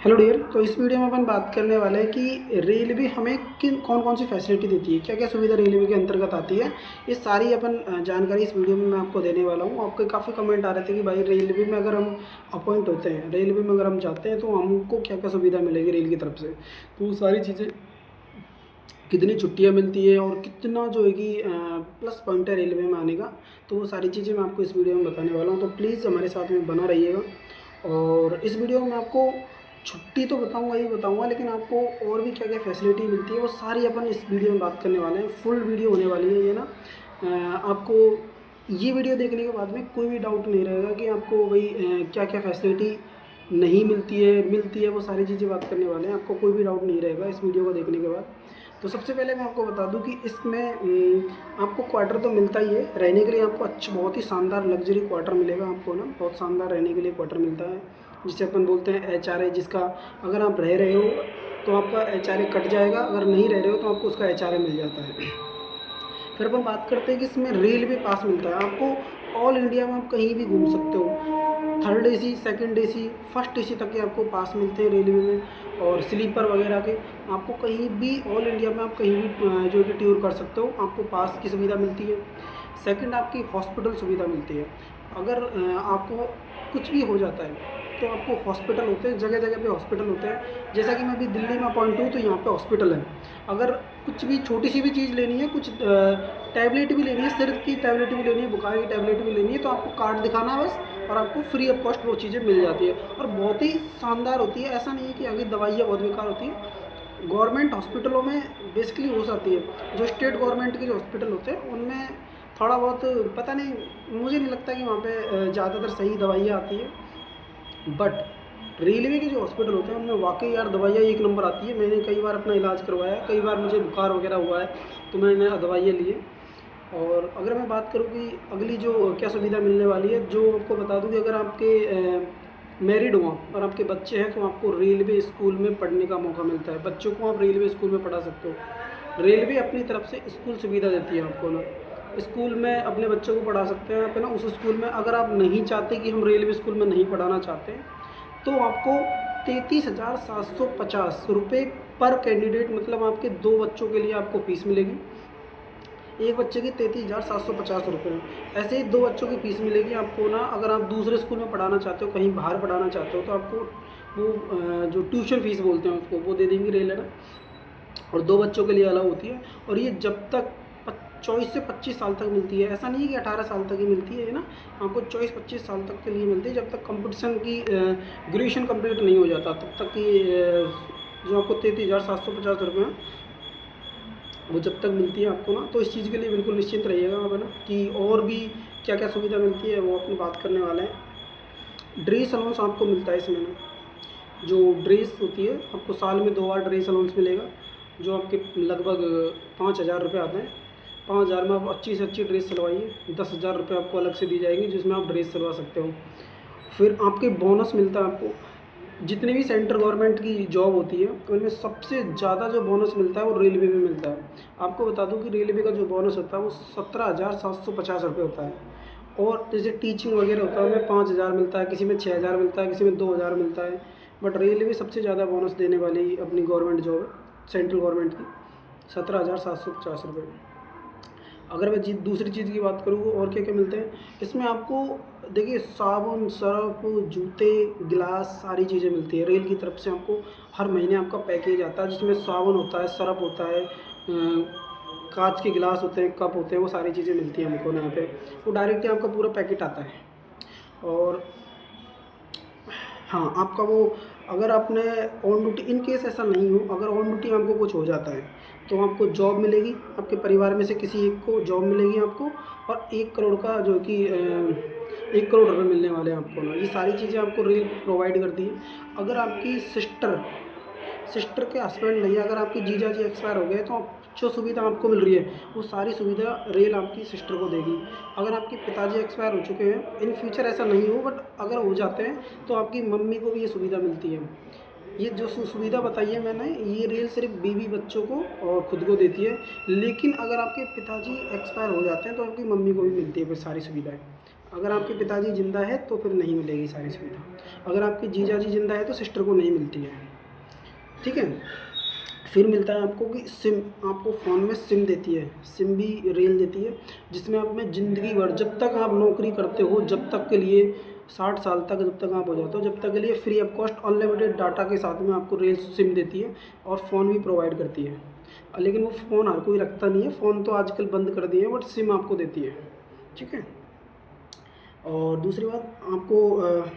Hello dear. तो इस video में अपन बात करने वाले हैं कि रेलवे हमें किन कौन कौन सी फैसिलिटी देती है, क्या क्या सुविधा रेलवे के अंतर्गत आती है। ये सारी अपन जानकारी इस वीडियो में मैं आपको देने वाला हूँ। आपके काफ़ी कमेंट आ रहे थे कि भाई रेलवे में अगर हम अपॉइंट होते हैं, रेलवे में अगर हम जाते हैं तो हमको क्या क्या सुविधा मिलेगी रेल की तरफ से। तो वो सारी चीज़ें, कितनी छुट्टियाँ मिलती है और कितना जो है कि प्लस पॉइंट है रेलवे में आने का, तो वो सारी चीज़ें मैं आपको इस वीडियो में बताने वाला हूँ। तो प्लीज़ हमारे साथ में बना रहिएगा। और इस वीडियो में आपको छुट्टी तो बताऊंगा ही बताऊंगा, लेकिन आपको और भी क्या क्या फैसिलिटी मिलती है वो सारी अपन इस वीडियो में बात करने वाले हैं। फुल वीडियो होने वाली है ये ना। आपको ये वीडियो देखने के बाद में कोई भी डाउट नहीं रहेगा कि आपको भाई क्या क्या फैसिलिटी नहीं मिलती है वो सारी चीज़ें बात करने वाले हैं। आपको कोई भी डाउट नहीं रहेगा इस वीडियो को देखने के बाद। तो सबसे पहले मैं आपको बता दूं कि इसमें आपको क्वार्टर तो मिलता ही है रहने के लिए। आपको अच्छा, बहुत ही शानदार लग्जरी क्वार्टर मिलेगा आपको ना। बहुत शानदार रहने के लिए क्वार्टर मिलता है, जिसे अपन बोलते हैं HRA, जिसका अगर आप रह रहे हो तो आपका HRA कट जाएगा, अगर नहीं रह रहे हो तो आपको उसका HRA मिल जाता है। फिर अपन बात करते हैं कि इसमें रेलवे पास मिलता है आपको। ऑल इंडिया में आप कहीं भी घूम सकते हो। Third AC, second AC, first AC तक के आपको पास मिलते हैं रेलवे में। और स्लीपर वगैरह के आपको कहीं भी ऑल इंडिया में आप कहीं भी जो कि टूर कर सकते हो, आपको पास की सुविधा मिलती है। सेकंड, आपकी हॉस्पिटल सुविधा मिलती है। अगर आपको कुछ भी हो जाता है तो आपको हॉस्पिटल होते हैं, जगह जगह पे हॉस्पिटल होते हैं। जैसा कि मैं अभी दिल्ली में अपॉइंट हूँ तो यहाँ पे हॉस्पिटल है। अगर कुछ भी छोटी सी भी चीज़ लेनी है, कुछ टैबलेट भी लेनी है, सिर की टैबलेट भी लेनी है, बुखार की टैबलेट भी लेनी है, तो आपको कार्ड दिखाना है बस, और आपको फ्री ऑफ कॉस्ट वो चीज़ें मिल जाती है। और बहुत ही शानदार होती है। ऐसा नहीं है कि आगे दवाइयाँ बहुत बेकार होती हैं। गवर्नमेंट हॉस्पिटलों में बेसिकली हो जाती है। जो स्टेट गवर्नमेंट के जो हॉस्पिटल होते हैं उनमें थोड़ा बहुत पता नहीं, मुझे नहीं लगता कि वहाँ पे ज़्यादातर सही दवाइयाँ आती है। बट रेलवे के जो हॉस्पिटल होते हैं उनमें वाकई यार दवाइयाँ एक नंबर आती है। मैंने कई बार अपना इलाज करवाया है, कई बार मुझे बुखार वगैरह हुआ है तो मैंने दवाइयाँ ली है। और अगर मैं बात करूँ कि अगली जो क्या सुविधा मिलने वाली है, जो आपको बता दूँ कि अगर आपके मैरिड हो आप और आपके बच्चे हैं तो आपको रेलवे स्कूल में पढ़ने का मौका मिलता है। बच्चों को आप रेलवे स्कूल में पढ़ा सकते हो। रेलवे अपनी तरफ से स्कूल सुविधा देती है आपको ना। स्कूल में अपने बच्चों को पढ़ा सकते हैं आप है ना उस स्कूल में। अगर आप नहीं चाहते कि हम रेलवे स्कूल में नहीं पढ़ाना चाहते तो आपको 33,750 रुपये पर कैंडिडेट, मतलब आपके 2 बच्चों के लिए आपको फीस मिलेगी। एक बच्चे की 33,750 रुपये। ऐसे ही 2 बच्चों की फ़ीस मिलेगी आपको ना। अगर आप दूसरे स्कूल में पढ़ाना चाहते हो, कहीं बाहर पढ़ाना चाहते हो, तो आपको वो जो ट्यूशन फ़ीस बोलते हैं उसको, वो दे देंगे रेल है ना। और 2 बच्चों के लिए अलग होती है। और ये जब तक 24 से 25 साल तक मिलती है। ऐसा नहीं है कि 18 साल तक ही मिलती है ना। आपको 24-25 साल तक के लिए मिलती है, जब तक कंपटीशन की ग्रेजुएशन कंप्लीट नहीं हो जाता तब तक की जो आपको 33,750 रुपये वो जब तक मिलती है आपको ना। तो इस चीज़ के लिए बिल्कुल निश्चिंत रहिएगा आप है ना, कि और भी क्या क्या सुविधा मिलती है वो अपनी बात करने वाले हैं। ड्रेस अलाउंस आपको मिलता है इसमें ना। जो ड्रेस होती है आपको साल में 2 बार ड्रेस अलाउंस मिलेगा, जो आपके लगभग 5,000 रुपये आते हैं। 5,000 में आप अच्छी से अच्छी ड्रेस सिलवाइए। 10,000 रुपये आपको अलग से दी जाएगी जिसमें आप ड्रेस सिलवा सकते हो। फिर आपके बोनस मिलता है आपको। जितनी भी सेंट्रल गवर्नमेंट की जॉब होती है उनमें सबसे ज़्यादा जो बोनस मिलता है वो रेलवे में मिलता है। आपको बता दूं कि रेलवे का जो बोनस होता है वो 17,750 रुपये होता है। और जैसे टीचिंग वगैरह होता है उनमें 5,000 मिलता है, किसी में 6,000 मिलता है, किसी में 2,000 मिलता है। बट रेलवे सबसे ज़्यादा बोनस देने वाली अपनी गवर्नमेंट जॉब है, सेंट्रल गवर्नमेंट की। 17,750 रुपये। अगर मैं दूसरी चीज़ की बात करूँ और क्या क्या मिलते हैं इसमें आपको, देखिए साबुन, सर्फ, जूते, गिलास, सारी चीज़ें मिलती है रेल की तरफ से आपको। हर महीने आपका पैकेज आता है जिसमें साबुन होता है, सर्फ होता है, कांच के गिलास होते हैं, कप होते हैं, वो सारी चीज़ें मिलती हैं हमको ना यहाँ पे। वो डायरेक्टली आपका पूरा पैकेट आता है। और हाँ, आपका वो, अगर आपने ऑन ड्यूटी, इन केस ऐसा नहीं हो, अगर ऑन ड्यूटी आपको कुछ हो जाता है तो आपको जॉब मिलेगी। आपके परिवार में से किसी एक को जॉब मिलेगी आपको। और 1 करोड़ का जो कि 1 करोड़ रुपये मिलने वाले हैं आपको ना। ये सारी चीज़ें आपको रेल प्रोवाइड करती है। अगर आपकी सिस्टर के हस्बैंड नहीं है, अगर आपके जीजा जी एक्सपायर हो गए तो जो सुविधा आपको मिल रही है वो सारी सुविधा रेल आपकी सिस्टर को देगी। अगर आपके पिताजी एक्सपायर हो चुके हैं, इन फ्यूचर ऐसा नहीं हो बट अगर हो जाते हैं तो आपकी मम्मी को भी ये सुविधा मिलती है। ये जो सुविधा बताई है मैंने, ये रेल सिर्फ बीवी बच्चों को और खुद को देती है। लेकिन अगर आपके पिताजी एक्सपायर हो जाते हैं तो आपकी मम्मी को भी मिलती है फिर सारी सुविधाएँ। अगर आपके पिताजी ज़िंदा है तो फिर नहीं मिलेगी सारी सुविधा। अगर आपके जीजा जी ज़िंदा है तो सिस्टर को नहीं मिलती है, ठीक है। फिर मिलता है आपको कि सिम, आपको फ़ोन में सिम देती है, सिम भी रेल देती है, जिसमें आप में ज़िंदगी भर जब तक आप नौकरी करते हो, जब तक के लिए 60 साल तक जब तक आप हो जाते हो, जब तक के लिए free of cost unlimited data के साथ में आपको रेल सिम देती है और फ़ोन भी प्रोवाइड करती है। लेकिन वो फ़ोन हर कोई रखता नहीं है, फ़ोन तो आजकल बंद कर दिए हैं, बट सिम आपको देती है, ठीक है। और दूसरी बात आपको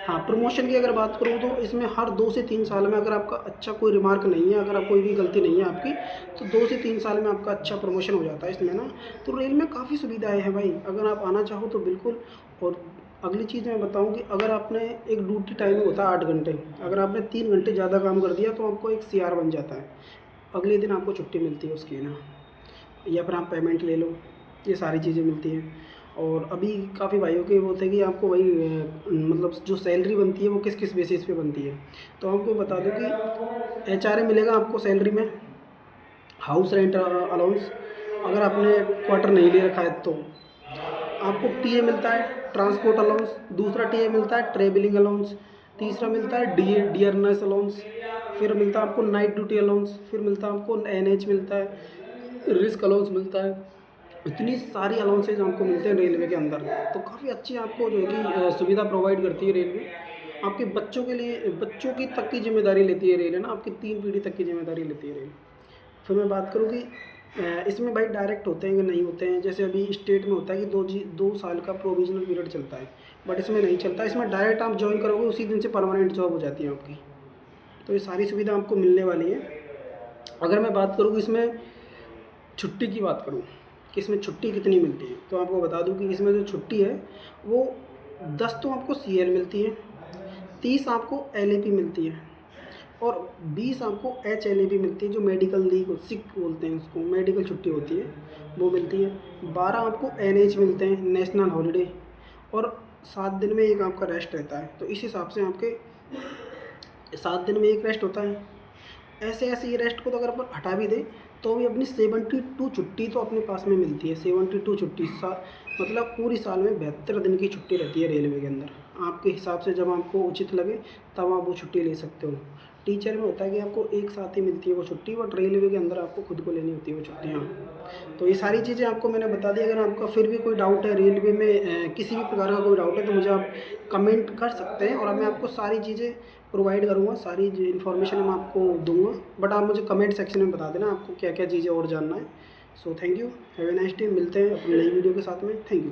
हाँ, प्रमोशन की अगर बात करूँ तो इसमें हर 2 से 3 साल में अगर आपका अच्छा कोई रिमार्क नहीं है, अगर आप कोई भी गलती नहीं है आपकी, तो 2 से 3 साल में आपका अच्छा प्रमोशन हो जाता है इसमें ना। तो रेल में काफ़ी सुविधाएँ हैं भाई, अगर आप आना चाहो तो बिल्कुल। और अगली चीज़ मैं बताऊँ कि अगर आपने एक ड्यूटी टाइमिंग होता है 8 घंटे, अगर आपने 3 घंटे ज़्यादा काम कर दिया तो आपको एक सीआर बन जाता है, अगले दिन आपको छुट्टी मिलती है उसकी ना, या फिर आप पेमेंट ले लो, ये सारी चीज़ें मिलती हैं। और अभी काफ़ी भाइयों के वो होते हैं कि आपको वही मतलब जो सैलरी बनती है वो किस किस बेसिस पे बनती है। तो आपको बता दूं कि एचआरए मिलेगा आपको सैलरी में, हाउस रेंट अलाउंस, अगर आपने क्वार्टर नहीं ले रखा है तो आपको टीए मिलता है, ट्रांसपोर्ट अलाउंस, दूसरा टीए मिलता है ट्रेवलिंग अलाउंस, तीसरा मिलता है डियरनेस अलाउंस, फिर मिलता है आपको नाइट ड्यूटी अलाउंस, फिर मिलता है आपको एनएच मिलता है, रिस्क अलाउंस मिलता है। इतनी सारी अलाउंसेज आपको मिलते हैं रेलवे के अंदर, तो काफ़ी अच्छी आपको जो है कि सुविधा प्रोवाइड करती है रेलवे। आपके बच्चों के लिए, बच्चों की तक की जिम्मेदारी लेती है रेल, है ना, आपकी 3 पीढ़ी तक की जिम्मेदारी लेती है रेल। फिर मैं बात करूँ कि इसमें भाई डायरेक्ट होते हैं कि नहीं होते हैं, जैसे अभी स्टेट में होता है कि 2 साल का प्रोविजनल पीरियड चलता है, बट इसमें नहीं चलता, इसमें डायरेक्ट आप ज्वाइन करोगे उसी दिन से परमानेंट जॉब हो जाती है आपकी। तो ये सारी सुविधा आपको मिलने वाली है। अगर मैं बात करूँ कि इसमें छुट्टी की बात करूँ कि इसमें छुट्टी कितनी मिलती है, तो आपको बता दूँ कि इसमें जो छुट्टी है वो 10 तो आपको सीएल मिलती है, 30 आपको एलएपी मिलती है, और 20 आपको एचएलएपी मिलती है, जो मेडिकल लीव सिक बोलते हैं उसको, मेडिकल छुट्टी होती है वो मिलती है। 12 आपको एनएच मिलते हैं, नेशनल हॉलीडे, और 7 दिन में एक आपका रेस्ट रहता है। तो इस हिसाब से आपके 7 दिन में एक रेस्ट होता है। ऐसे ऐसे ये रेस्ट को तो अगर अपन हटा भी दें तो भी अपनी 72 छुट्टी तो अपने पास में मिलती है। 72 छुट्टी मतलब पूरी साल में 72 दिन की छुट्टी रहती है रेलवे के अंदर। आपके हिसाब से जब आपको उचित लगे तब आप वो छुट्टी ले सकते हो। टीचर में होता है कि आपको एक साथ ही मिलती है वो छुट्टी, बट रेलवे के अंदर आपको खुद को लेनी होती है वो छुट्टियाँ। तो ये सारी चीज़ें आपको मैंने बता दी। अगर आपका फिर भी कोई डाउट है रेलवे में, किसी भी प्रकार का कोई डाउट है, तो मुझे आप कमेंट कर सकते हैं और मैं आपको सारी चीज़ें प्रोवाइड करूँगा, सारी इन्फॉर्मेशन मैं आपको दूँगा। बट आप मुझे कमेंट सेक्शन में बता देना आपको क्या क्या चीज़ें और जानना है। So thank you, have a nice day. मिलते हैं अपनी नई वीडियो के साथ में। Thank you.